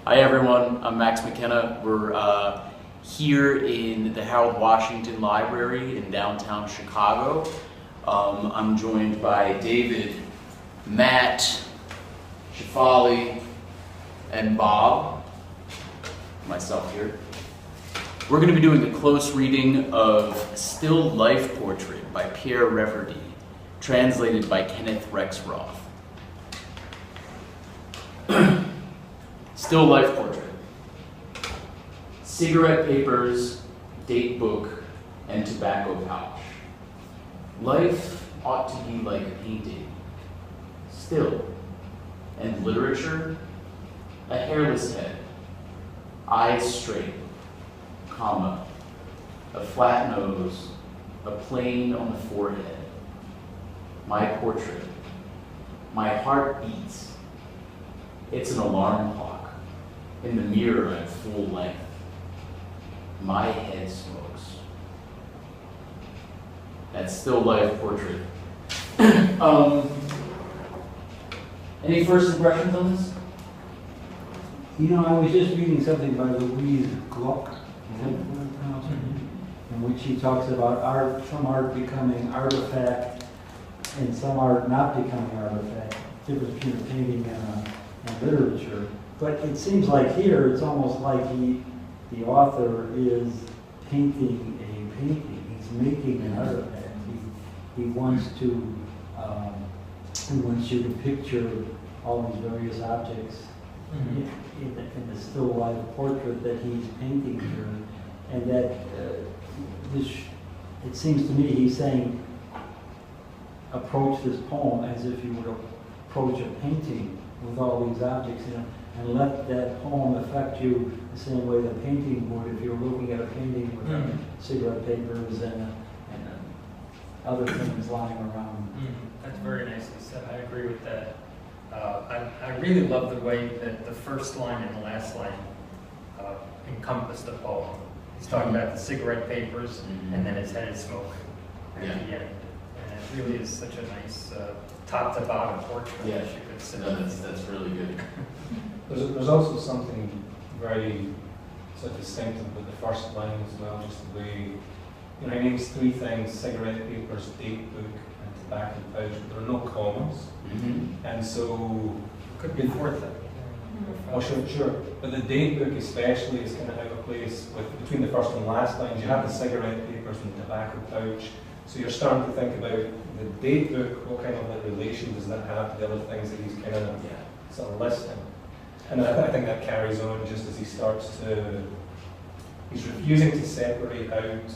Hi everyone, I'm Max McKenna. We're here in the Harold Washington Library in downtown Chicago. I'm joined by David, Matt, Shafali, and Bob, myself here. We're going to be doing a close reading of Still Life Portrait by Pierre Reverdy, translated by Kenneth Rexroth. Still life portrait. Cigarette papers, date book, and tobacco pouch. Life ought to be like a painting. Still. And literature? A hairless head. Eyes straight. Comma. A flat nose. A plane on the forehead. My portrait. My heart beats. It's an alarm clock. In the mirror at full length. My head smokes. That's still life portrait. Any first impressions on this? You know, I was just reading something by Louise Gluck, in which she talks about art, some art becoming artifact and some art not becoming artifact, difference between a painting and literature. But it seems like here, it's almost like the author is painting a painting. He's making an artifact. He wants you to picture all these various objects in the still life portrait that he's painting here. And that it seems to me he's saying, approach this poem as if you would approach a painting with all these objects in it. And let that poem affect you the same way the painting would if you're looking at a painting with cigarette papers and other things lying around. That's very nicely said. I agree with that. I really love the way that the first line and the last line encompass the poem. He's talking about the cigarette papers and then his head is smoke at the end. And it really is such a nice top to bottom portrait. Yeah, you could say. No, that's really good. There's also something very sort of distinctive about the first line as well, just the way, you know, he names three things: cigarette papers, date book, and tobacco pouch, but there are no commas. And so... Could be fourth. Oh, sure. But the date book especially is kind of out of place between the first and last lines. You have the cigarette papers and the tobacco pouch. So you're starting to think about the date book, what kind of like relation does that have to the other things that he's kind of sort of listing. And I think that carries on just as he starts to, he's refusing to separate out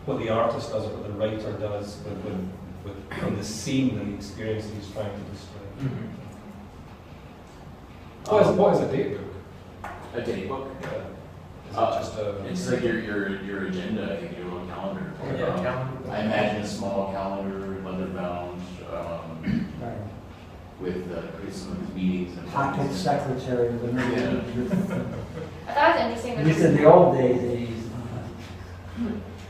what the artist does or what the writer does from the scene and the experience that he's trying to describe. What is a date book? A date book? Yeah. Is it just a... It's like your agenda, I think, your little calendar. Calendar. I imagine a small calendar, leather bound, Right. with some of his meetings and Pocket secretary. I thought it was interesting that At least in the old days, they used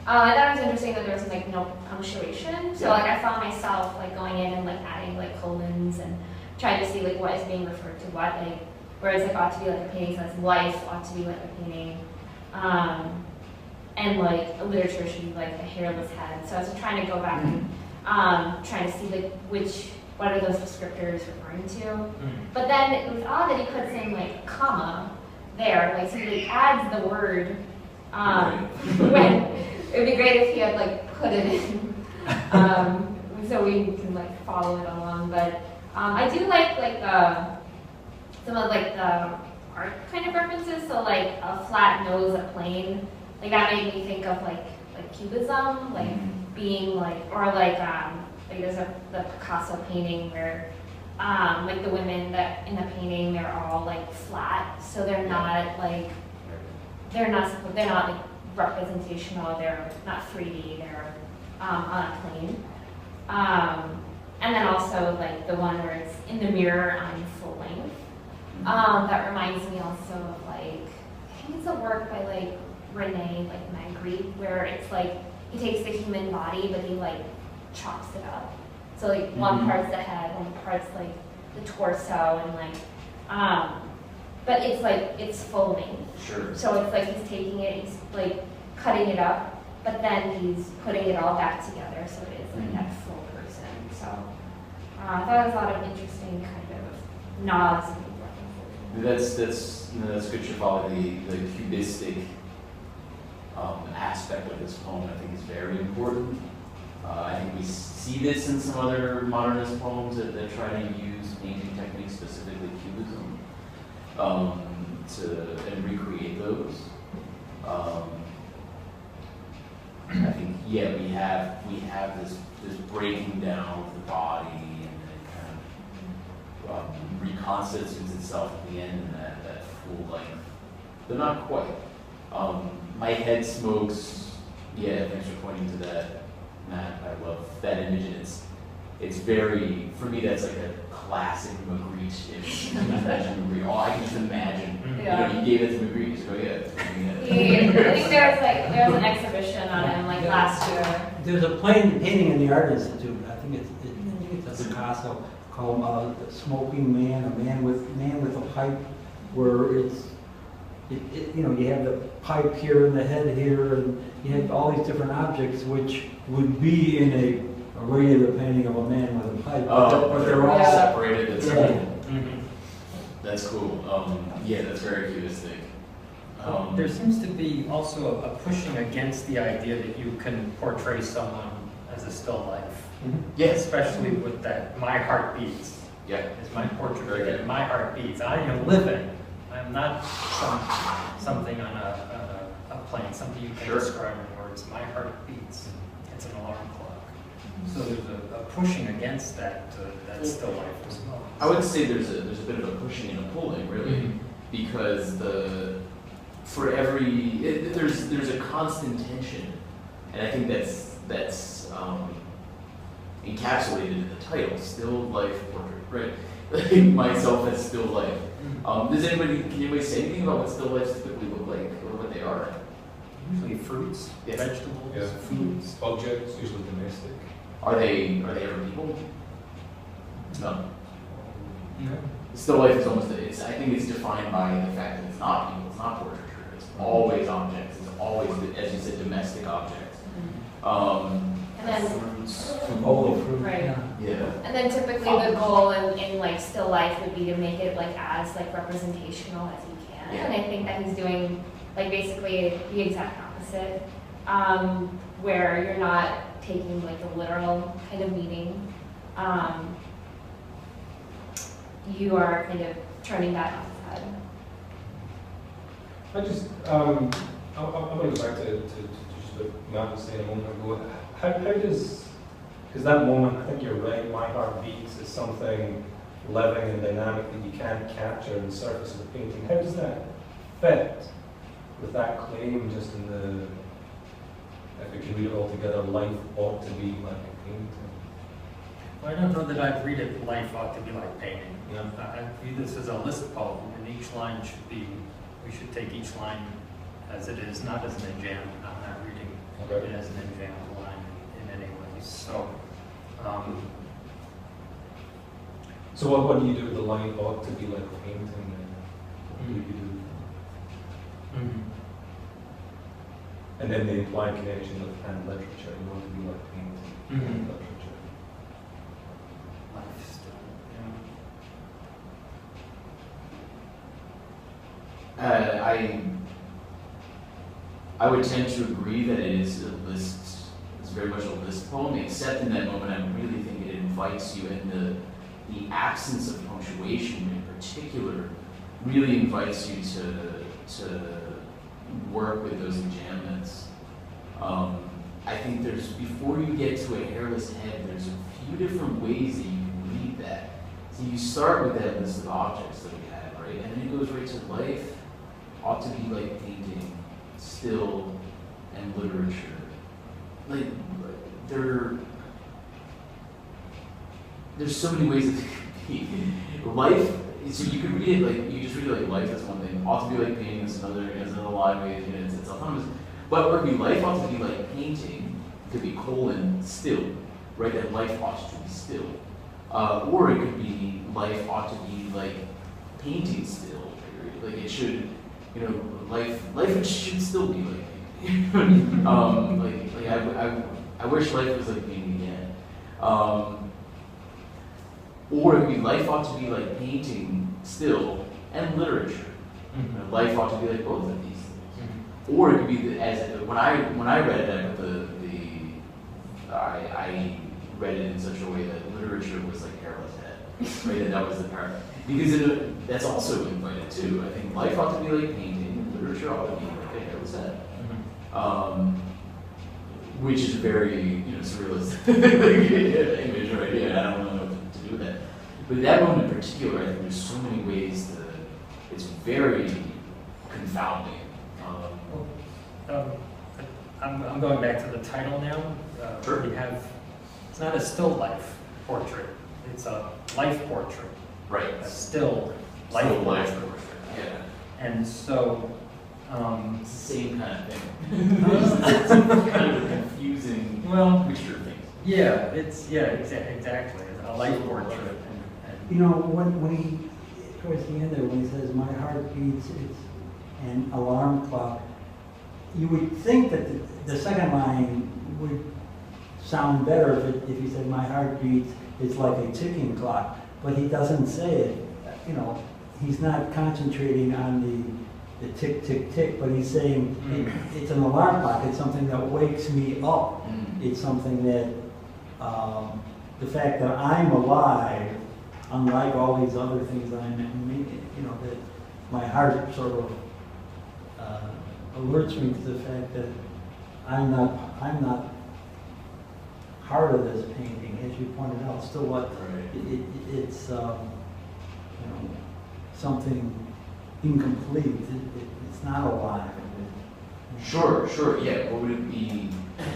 I thought it was interesting that there was like no punctuation. So like I found myself like going in and like adding like colons and trying to see like what is being referred to what, like whereas like ought to be like a painting, so it's life ought to be like a painting. And like a literature should be like a hairless head. So I was trying to go back and trying to see like what are those descriptors referring to. But then it was odd that he puts in like a comma there, like so he adds the word when it would be great if he had like put it in so we can like follow it along. But I do like some of like the art kind of references. So like a flat nose, a plane, like that made me think of like cubism, like being like, or like there's the Picasso painting where like the women that in the painting, they're all like flat, so they're not like representational, they're not 3D, they're on a plane. And then also like the one where it's in the mirror on full length. That reminds me also of like, I think it's a work by like Rene Magritte, where it's like he takes the human body but he like chops it up. So like one part's the head, one part's like the torso and like, but it's like, it's full length. Sure. So it's like he's taking it, he's like cutting it up, but then he's putting it all back together, so it is like that full person. So I thought it was a lot of interesting kind of nods and That's that's good to follow the cubistic aspect of this poem. I think is very important. I think we see this in some other modernist poems that try to use painting techniques, specifically cubism, and recreate those. I think we have this breaking down of the body and it kind of reconstitutes itself at the end in that full length, but not quite. My head smokes. Yeah, thanks for pointing to that, Matt. I love that image, and it's very, for me, that's like a classic Magritte image. You can imagine Magritte. Oh, I can just imagine. Yeah. You gave it to Magritte, you just go, yeah. I think there was an exhibition on him like last year. There's a painting in the Art Institute, I think it's a Picasso, called The Smoking Man, a man with a pipe, where you have the pipe here and the head here, and you have all these different objects which would be in a regular painting of a man with a pipe, but they're all separated. That's Mm-hmm. That's cool. Yeah, that's very cubistic. There seems to be also a pushing against the idea that you can portray someone as a still life. Yes. Especially with that, my heart beats. Yeah. Is my portrait Very good. that my heart beats. I am living. I'm not something on a plane, something you can Sure. describe in words. My heart beats. It's an alarm clock. So there's a pushing against that still life as well. I would say there's a bit of a pushing and a pulling, really, because there's a constant tension, and I think that's encapsulated in the title, Still Life Portrait, right? Like myself as still life. Can anybody say anything about what still lives typically look like, or what they are? Usually fruits, Yes. vegetables, foods. Objects, usually domestic. Are they ever people? No. No. Still life is I think it's defined by the fact that it's not people, it's not portraiture, it's always objects, it's always, as you said, domestic objects. And then, Fruits, all the fruit. Right. yeah. and then typically the goal in like still life would be to make it like as like representational as you can. Yeah. And I think that he's doing like basically the exact opposite, where you're not taking like the literal kind of meaning. You are kind of turning that on its head. I just, I want to go back to just what Matt was saying a moment ago. How does, because that moment, I think you're right, my heart beats is something living and dynamic that you can't capture in the surface of the painting. How does that fit with that claim just in the, if we can read it all together, life ought to be like a painting? I don't know that I'd read it, life ought to be like painting. Yeah. I read this as a list poem, and each line should be, we should take each line as it is, not as an enjambment. I'm not reading it as an enjambment line in any way. So, So what do you do with the line ought to be like a painting? What do you do? And then the implied connection with and literature, you want to be like painting and literature. life still, I would tend to agree that it is a list, it's very much a list poem, except in that moment I really think it invites you, and the absence of punctuation in particular really invites you to work with those enjambments. I think before you get to a hairless head, there's a few different ways that you can read that. So you start with that list of objects that we had, right? And then it goes right to life ought to be like painting, still, and literature. Like, there's so many ways that it could be. Life, so you could read it like, you just read it like life, that's one thing. Ought to be like painting, that's another line way, it's autonomous. But it would be life ought to be like painting, it could be : still, right? That life ought to be still. Or it could be life ought to be like painting still, period. Like it should, you know, life should still be like painting. I wish life was like painting again. Or it could be life ought to be like painting still and literature. You know, life ought to be like both of these things. Or it could be when I read that, I read it in such a way that literature was like hairless head, right? That was the part because that's also invited too. I think life ought to be like painting, and literature ought to be like a hairless head, which is very surrealist image, right? Yeah, I don't know what to do with that. But that one in particular, I think there's so many ways it's very confounding. I'm going back to the title now. Sure. We have, it's not a still life portrait, it's a life portrait. Right. A still life Still portrait. life portrait. Yeah. And so, It's the same kind of thing. It's kind of a confusing mixture of things. yeah, exactly, a life portrait. And You know, when he, towards the end there, when he says, my heart beats, it's an alarm clock, you would think that the second line would sound better if he said, my heart beats, it's like a ticking clock, but he doesn't say it. You know, he's not concentrating on the tick, tick, tick, but he's saying it's an alarm clock, it's something that wakes me up. It's something that, the fact that I'm alive, unlike all these other things that I'm making, that my heart sort of alerts me to the fact that I'm not part of this painting, as you pointed out. Still, what it's something incomplete. It's not alive. Sure, yeah. What would it be?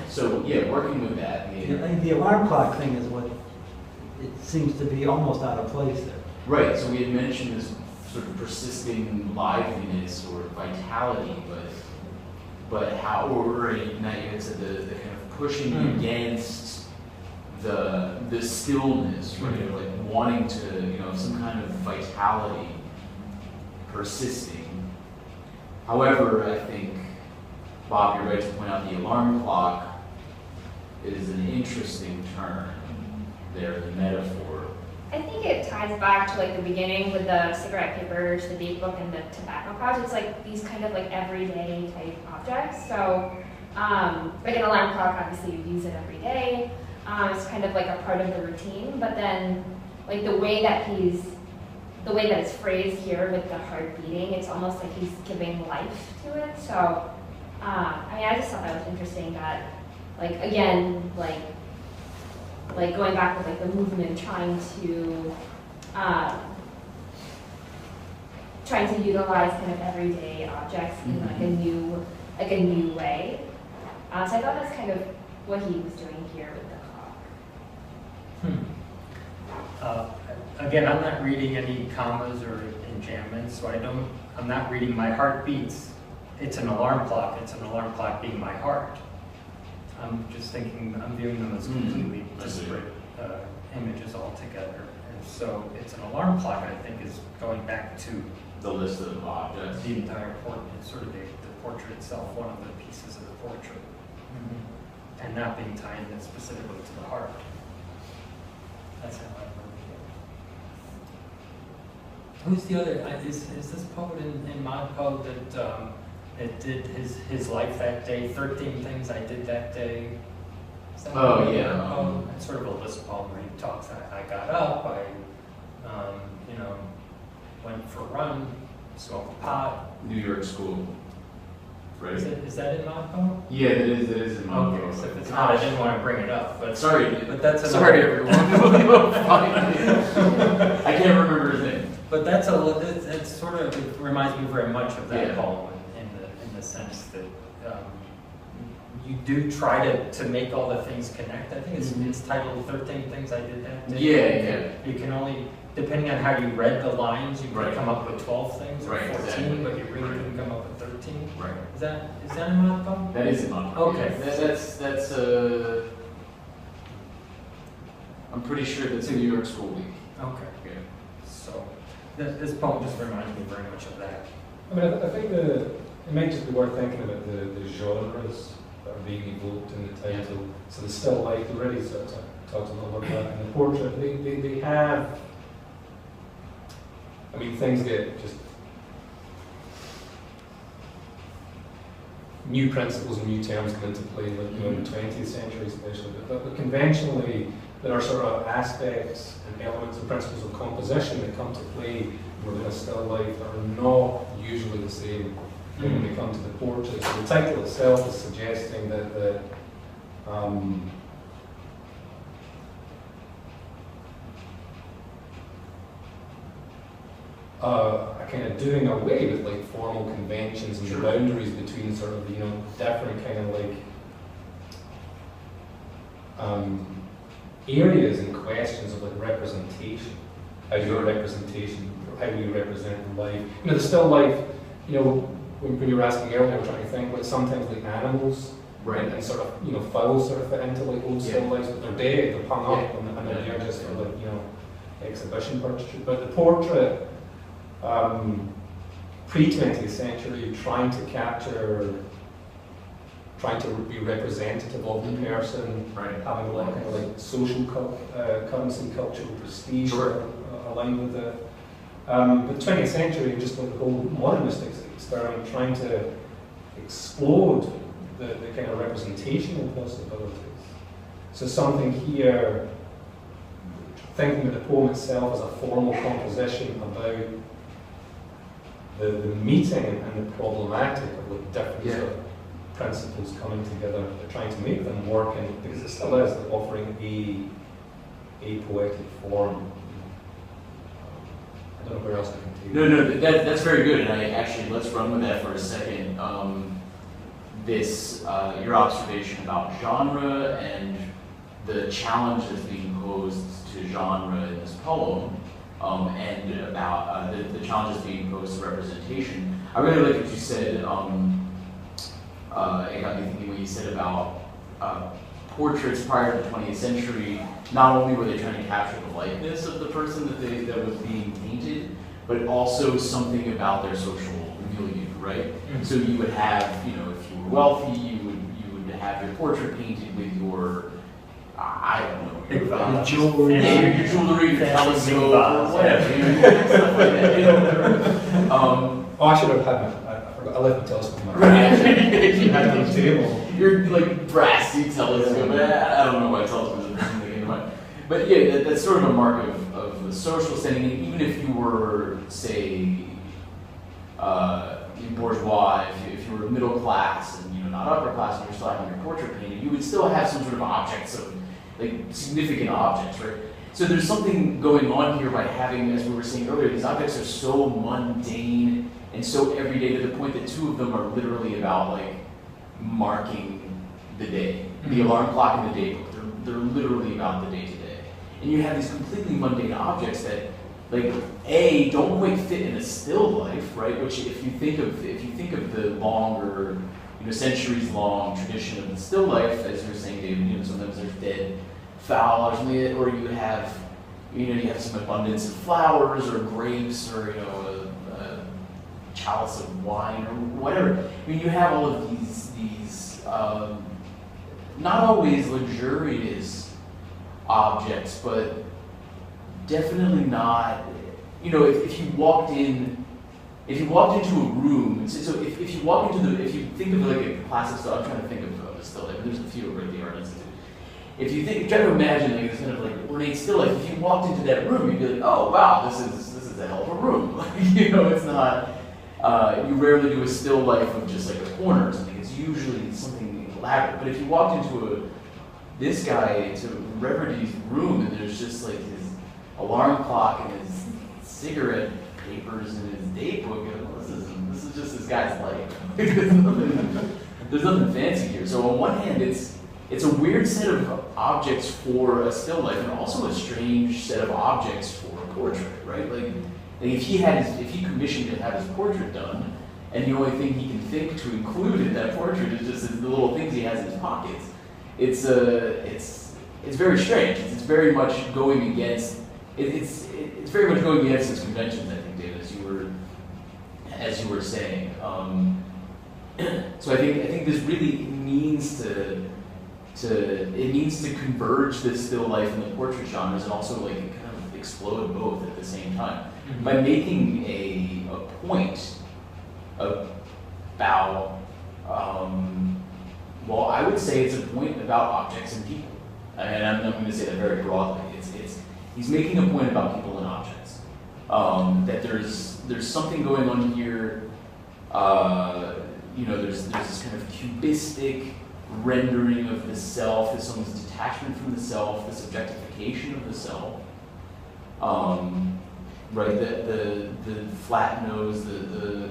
So, yeah, working with that. The alarm clock thing is what it seems to be almost out of place there. Right, so we had mentioned this sort of persisting liveliness or vitality, but how, or now you had said the kind of pushing against the stillness, right? Like wanting to, some kind of vitality persisting. However, I think, Bob, you're right to point out the alarm clock is an interesting turn there, the metaphor. I think it ties back to like the beginning with the cigarette papers, the date book, and the tobacco pouch. It's like these kind of like everyday type objects. So, like an alarm clock, obviously you use it every day. It's kind of like a part of the routine. But then, like the way that it's phrased here with the heart beating, it's almost like he's giving life to it. So, I just thought that was interesting. That, like again, like going back with like the movement, trying to utilize kind of everyday objects in like a new way. So I thought that's kind of what he was doing here with the clock. Again, I'm not reading any commas or enjambments, so I'm not reading my heart beats. It's an alarm clock. It's an alarm clock being my heart. I'm just thinking, I'm viewing them as completely disparate images altogether. And so it's an alarm clock, I think, is going back to The list of objects. the entire portrait, sort of the portrait itself, one of the pieces of the portrait. And not being tied in specifically to the heart. That's how I remember it. Who's the other, is this poet in Modpo that did his life that day, 13 things I did that day? Is that it's sort of a list poem where he talks, I got up, I went for a run, smoked a pot. New York School, right? Is that in Modpo? Yeah, it is in Modpo. Okay, so if it's not, I didn't want to bring it up, but Sorry, but that's sorry another, everyone. I can't remember his name. But it's sort of, it reminds me very much of that Yeah. poem in the sense that you do try to make all the things connect. I think it's titled 13 Things I Did That Day. Yeah. You can only, depending on how you read the lines, you could Right. come up with 12 things or Right, 14, exactly. but you really couldn't come up with 13. Right. Is that in Modpo? That is in Modpo. Okay. That's I'm pretty sure that's in New York School Week. Okay. Yeah. So this poem just reminds me very much of that. I mean, I think it might just be worth thinking about the genres that are being evoked in the title. So the still life, we already sort of talked a little bit about that. And the portrait, they have, I mean, things get just new principles and new terms come into play, like in the 20th century especially. But conventionally, there are sort of aspects and elements and principles of composition that come to play within a still life that are not usually the same when we come to the portrait. So the title itself is suggesting that a kind of doing away with like formal conventions and the boundaries between sort of different kind of like areas and questions of like representation. How you represent life. The still life. When you were asking earlier, I was trying to think like sometimes like animals, Right. and sort of fowls sort of fit into like old still lives, but they're dead, they're hung up, and they're there just for like exhibition purposes. But the portrait, pre-20th century, trying to be representative of the person, Right. having a lot of kind of like social currency, cultural prestige aligned with it. But 20th century, just like the whole modernist experiment, trying to explode the kind of representational possibilities. So something here, thinking of the poem itself as a formal composition about the meeting and the problematic of like different sort of principles coming together, trying to make them work, and because it still is like offering a poetic form. I don't know where else I can take it. No, that's very good, and I actually, let's run with that for a second. Your observation about genre and the challenge that's being posed to genre in this poem, and about the challenges being posed to representation. I really like what you said. It got me thinking what you said about portraits prior to the 20th century. Not only were they trying to capture the likeness of the person that was being painted, but also something about their social milieu, right? Mm-hmm. So you would have, if you were wealthy, you would have your portrait painted with your, I don't know, your jewelry, your telescope, or whatever, stuff like that. Oh, I should have had I forgot. I left my telescope in my room. Right. You had it on the table. Your like brassy telescope. I don't know why telescope is the first thing that came to mind. But yeah, that's sort of a mark of the social standing. And even if you were, say, bourgeois, if you were middle class and not upper class, and you're still having your portrait painted, you would still have some sort of objects, of like significant objects, right? So there's something going on here by having, as we were saying earlier, these objects are so mundane and so everyday to the point that two of them are literally about like marking the day. The alarm clock and the day book, they're literally about the day to day. And you have these completely mundane objects that, like, don't quite fit in a still life, right? Which, if you think of the longer, centuries long tradition of the still life, as you were saying, David, sometimes there's dead fowl or something, or you have, you have some abundance of flowers or grapes or a chalice of wine or whatever. I mean, you have all of these not always luxurious objects, but definitely not. If you walked into a room, so if you think of like a classic still, I'm trying to think of a still life, but there's a few over at the Art Institute. If you try to imagine like this kind of like ornate still life, if you walked into that room, you'd be like, oh wow, this is a hell of a room. It's not. You rarely do a still life of just like a corner or something. It's usually something elaborate. But if you walked into Reverdy's room, and there's just like his alarm clock and his cigarette papers and his date book, this is just this guy's life. There's nothing fancy here. So on one hand, it's a weird set of objects for a still life, and also a strange set of objects for a portrait, right? Like if he commissioned to have his portrait done, and the only thing he can think to include in that portrait is just the little things he has in his pockets, it's it's very strange. It's very much going against. It's very much going against its conventions. I think, David, as you were saying. So I think this really needs to converge this still life and the portrait genres, and also like kind of explode both at the same time by making a point about. Well, I would say it's a point about objects and people, and I'm going to say that very broadly. He's making a point about people and objects. That there's something going on here. There's this kind of cubistic rendering of the self, as someone's detachment from the self, this objectification of the self. Right, the flat nose, the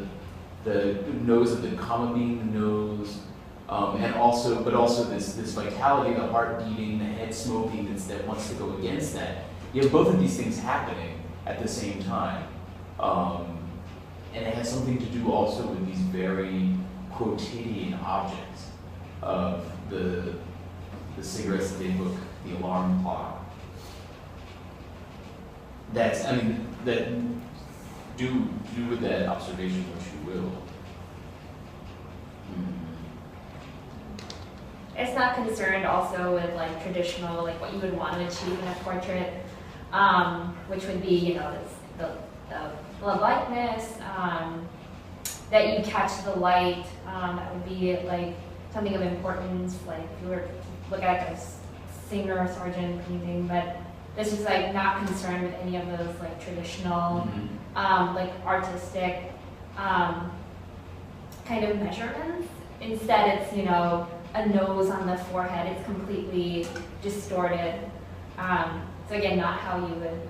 nose of the comma being the nose, but also this vitality, the heart beating, the head smoking that wants to go against that. You have both of these things happening at the same time, and it has something to do also with these very quotidian objects of the cigarettes, the daybook, the alarm clock. Do with that observation what you will. It's not concerned also with like traditional, like what you would want to achieve in a portrait, which would be, the blood likeness, that you catch the light, that would be like something of importance, like if you were to look at a singer, sergeant painting, but this is like not concerned with any of those like traditional, like artistic kind of measurements. Instead, it's, a nose on the forehead. It's completely distorted. So again, not how you would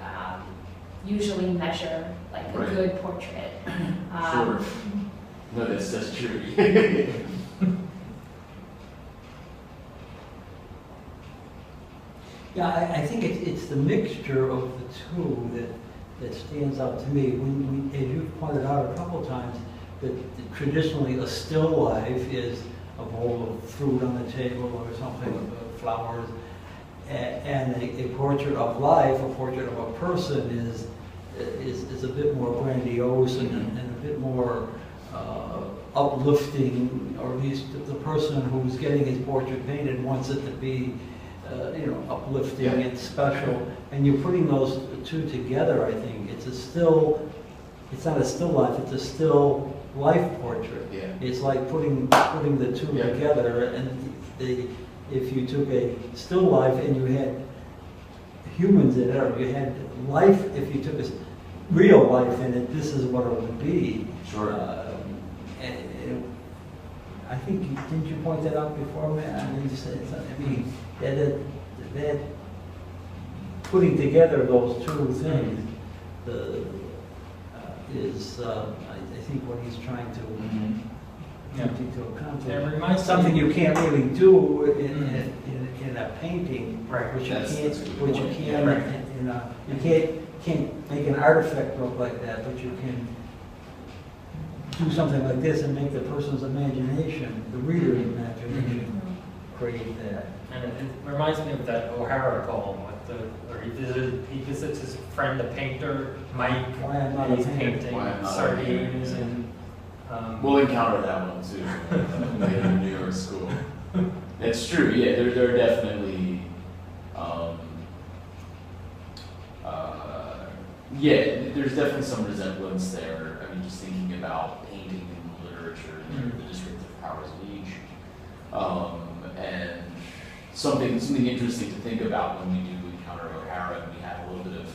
usually measure like a good portrait. Sure. No, that's true. Yeah, I think it's the mixture of the two that stands out to me. When as you've pointed out a couple of times, that traditionally a still life is a bowl of fruit on the table or something, flowers, and a portrait of life, a portrait of a person is a bit more grandiose and a bit more uplifting, or at least the person who's getting his portrait painted wants it to be uplifting and special. And you're putting those two together, I think. It's not a still life, it's a still life portrait. Yeah. It's like putting the two together, and if you took a still life and you had humans in it, or you had life, if you took a real life in it, this is what it would be. Sure. I think, didn't you point that out before, man? That putting together those two things is, I think, what he's trying to accomplish. It reminds something me- you can't really do in a painting, Right. which you That's can't, a good which you point. can you can't make an artifact look like that, but you can do something like this and make the person's imagination, the reader's imagination, create that. And it reminds me of that O'Hara poem where he visits his friend, the painter, Mike, Why I'm Not and a he's Painter. painting Why I'm Not a sardines Painter, and. We'll encounter that one too later in New York school. It's true, yeah. There are definitely, there's definitely some resemblance there. I mean, just thinking about painting and literature, and the descriptive powers of each, and something interesting to think about when we do encounter O'Hara, and we have a little bit of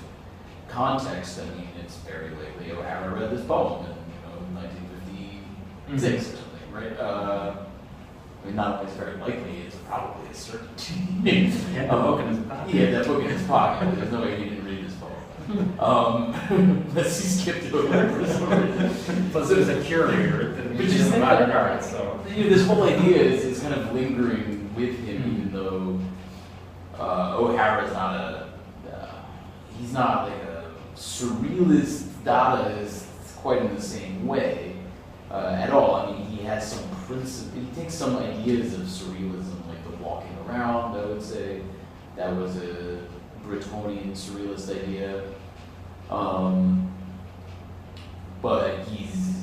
context. I mean, it's very likely O'Hara read this poem in 1956 or something, right? I mean, not only is very likely, it's probably a certainty. He had the book in his pocket. He had that book in his pocket. There's no way he didn't read this poem. Unless he skipped over for some reason. Plus, it was a curator at the Which is Museum of Modern Art, so. This whole idea is kind of lingering with him, even though O'Hara's he's not like a surrealist Dadaist quite in the same way at all. I mean, he has some he takes some ideas of surrealism, like the walking around, I would say, That was a Bretonian surrealist idea. But he's,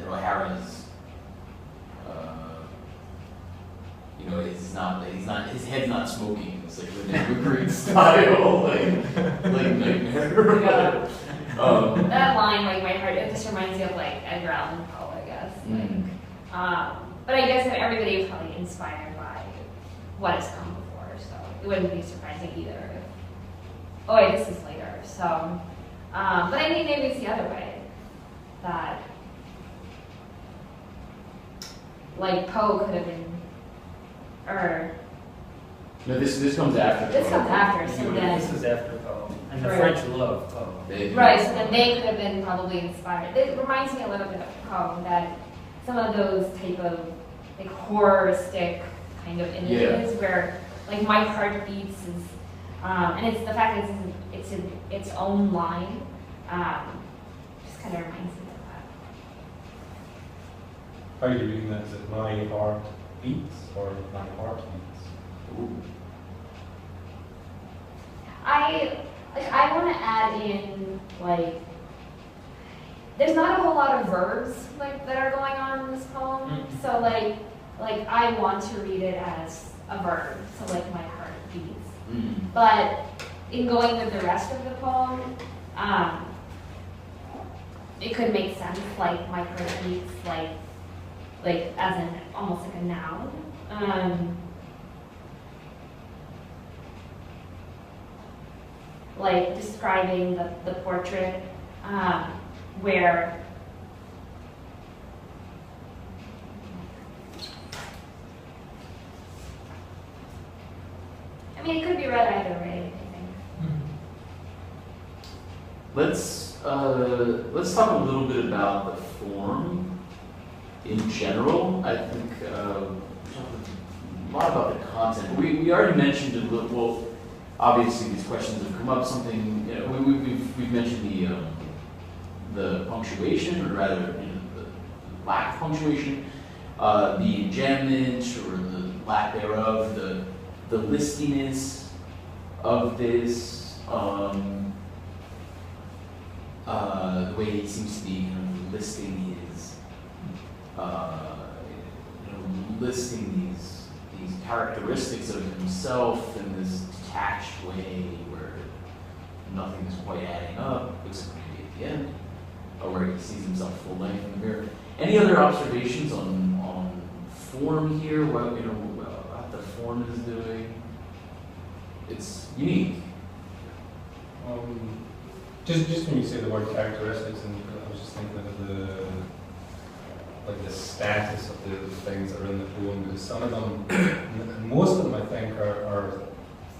O'Hara's, his head's not smoking. It's like the Greek style, like nightmare. Yeah. That line, like my heart, it just reminds me of like Edgar Allan Poe, I guess. But I guess everybody was probably inspired by what has come before, so it wouldn't be surprising either. Oh wait, this is later, so. But I mean, maybe it's the other way, that like Poe could have been, or No, this comes after. this comes after, so then. This is after Poe, and the Right. French love Poe. Right, so then they could have been probably inspired. It reminds me a little bit of Poe, that some of those type of like horroristic kind of images where like my heart beats is, and it's the fact that it's in its own line, just kind of reminds me of that. How are you reading that? Is it my heart beats or my heart beats? Ooh. I want to add in like there's not a whole lot of verbs like that are going on in this poem. Mhm. So like I want to read it as a verb. So like my heart beats. Mm. But in going with the rest of the poem, it could make sense like my heart beats like as an almost like a noun. Like describing the portrait where I mean it could be read either way, I think. Let's talk a little bit about the form in general. I think we talked a lot about the content. We already mentioned a little. Well, obviously these questions have come up. Something we've mentioned the punctuation, or rather the lack of punctuation, the enjambment or the lack thereof, the listiness of this, the way he seems to be kind of listing his, listing these characteristics of himself in this detached way where nothing is quite adding up, except maybe at the end, or where he sees himself full length in the mirror. Any other observations on form here? What the form is doing? It's unique. Just when you say the word characteristics, and I was just thinking of the status of the things that are in the poem, because some of them, and most of them I think are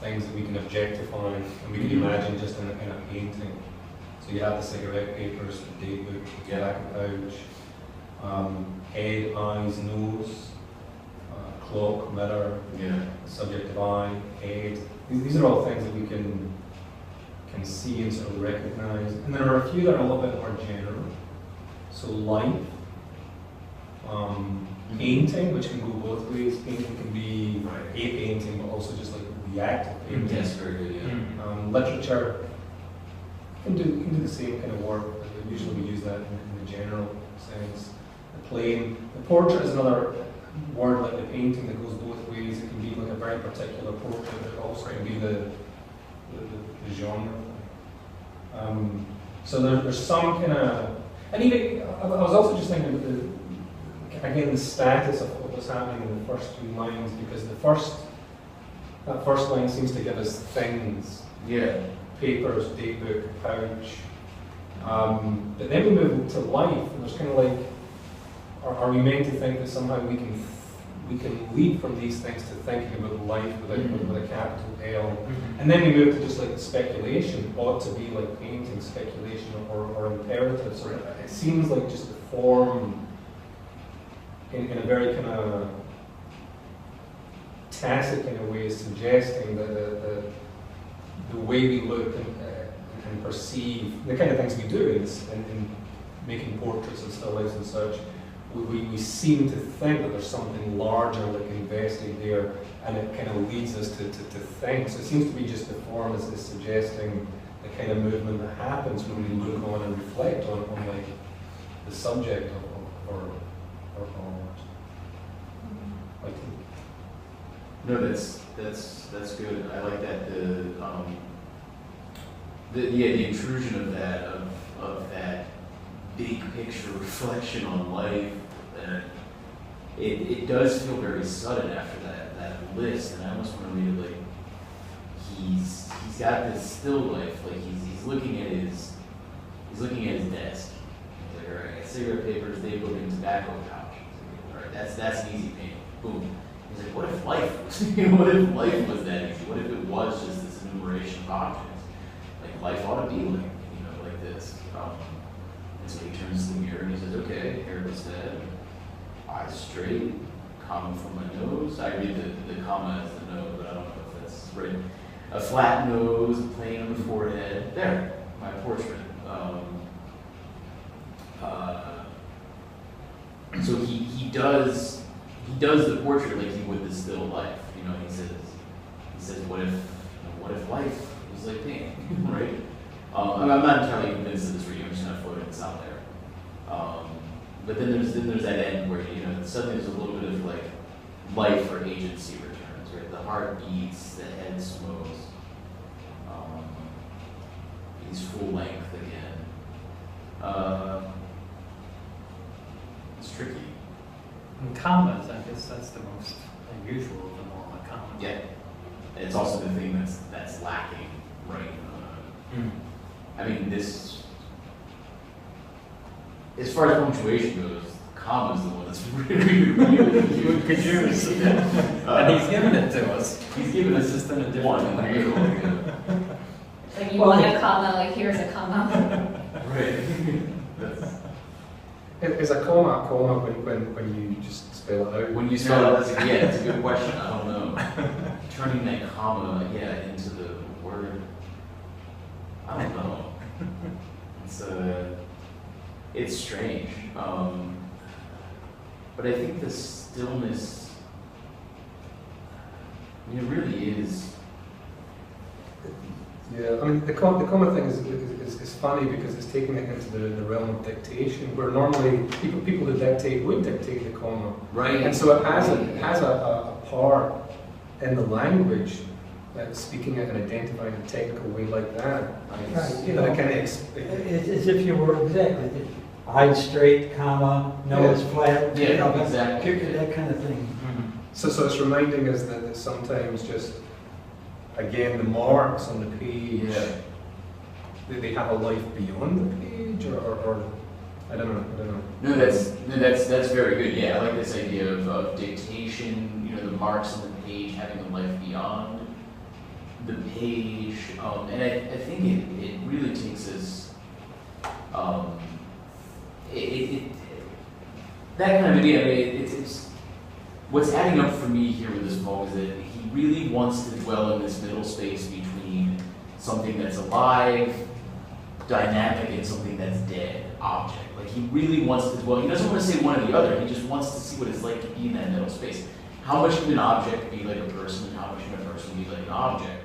things that we can objectify and we can imagine just in a painting. So you have the cigarette papers, the date book, the tobacco pouch, head, eyes, nose, clock, mirror, subject of eye, head. These are all things that we can see and sort of recognize. And there are a few that are a little bit more general. So life, painting, which can go both ways. Painting can be a painting, but also just like the act of painting. Yes, very good. Yeah. Literature can do the same kind of work, but usually we use that in the general sense. The plane, the portrait is another word like the painting that goes both ways. It can be like a very particular portrait, but it also can be the genre. So there's some kind of, and even I was also just thinking about the status of what was happening in the first few lines, because that first line seems to give us things. Yeah. Papers, date book, pouch. But then we move to life, and there's kind of like, are we meant to think that somehow we can leap from these things to thinking about life with a capital L? And then we move to just like speculation, ought to be like painting, speculation, or imperatives. Or it seems like just the form in a very kind of tacit kind of way is suggesting that the way we look and perceive the kind of things we do in making portraits and still lifes and such we seem to think that there's something larger like invested there, and it kind of leads us to think. So it seems to be just the form is suggesting the kind of movement that happens when we look on and reflect on like the subject of our art. I think. No, that's good. I like that the intrusion of that big picture reflection on life. It does feel very sudden after that list, and I almost want to read it like he's got this still life, like he's looking at his desk. He's like, all right, I got cigarette papers, day book, and tobacco pouch. He's like, all right, that's an easy paint. Boom. He's like, what if life was, what if life was that easy? What if it was just this enumeration of objects? Like life ought to be like this. And so he turns to the mirror and he says, okay, hairless head, eyes straight, comma from my nose. I read the comma as the nose, but I don't know if that's right. A flat nose, a plane on the forehead. There, my portrait. So he does the portrait like he would the still life. He says, what if life was like paint, right? I'm not entirely convinced of this reading. I'm just kind of floating this out there. But then there's that end where suddenly there's a little bit of like life or agency returns, right? The heart beats, the head smokes. He's full length again. It's tricky. And commas, I guess that's the most unusual of them all, a comma. Yeah. And it's also the thing that's lacking, right? I mean, this, as far as punctuation goes, comma is the one that's really Could use. And he's given it to us. He's given us just in a different one in the way. middle. Like you want a comma, like here's a comma. Right. That's, Is a comma when you just spell it out? when you spell it, that's a good question. I don't know. Turning that comma, into the word. I don't know. It's strange. But I think the stillness, it really is. Yeah, I mean the comma thing is funny because it's taking it into the realm of dictation, where normally people who dictate would dictate the comma, Right. and so it has a part in the language that's speaking it and identifying a technical way like that. Right, That it kind of It's as if you were exactly, eyes straight, comma, nose flat. Yeah, exactly. That kind of thing. So it's reminding us that sometimes just, again, the marks on the page, they have a life beyond the page, or I don't know. No, that's very good. Yeah, I like this idea of dictation. The marks on the page having a life beyond the page, and I think it really takes us. That kind of idea. I mean, it's what's adding up for me here with this poem is that he really wants to dwell in this middle space between something that's alive, dynamic, and something that's dead, object. Like he really wants to dwell. He doesn't want to say one or the other. He just wants to see what it's like to be in that middle space. How much can an object be like a person, and how much can a person be like an object?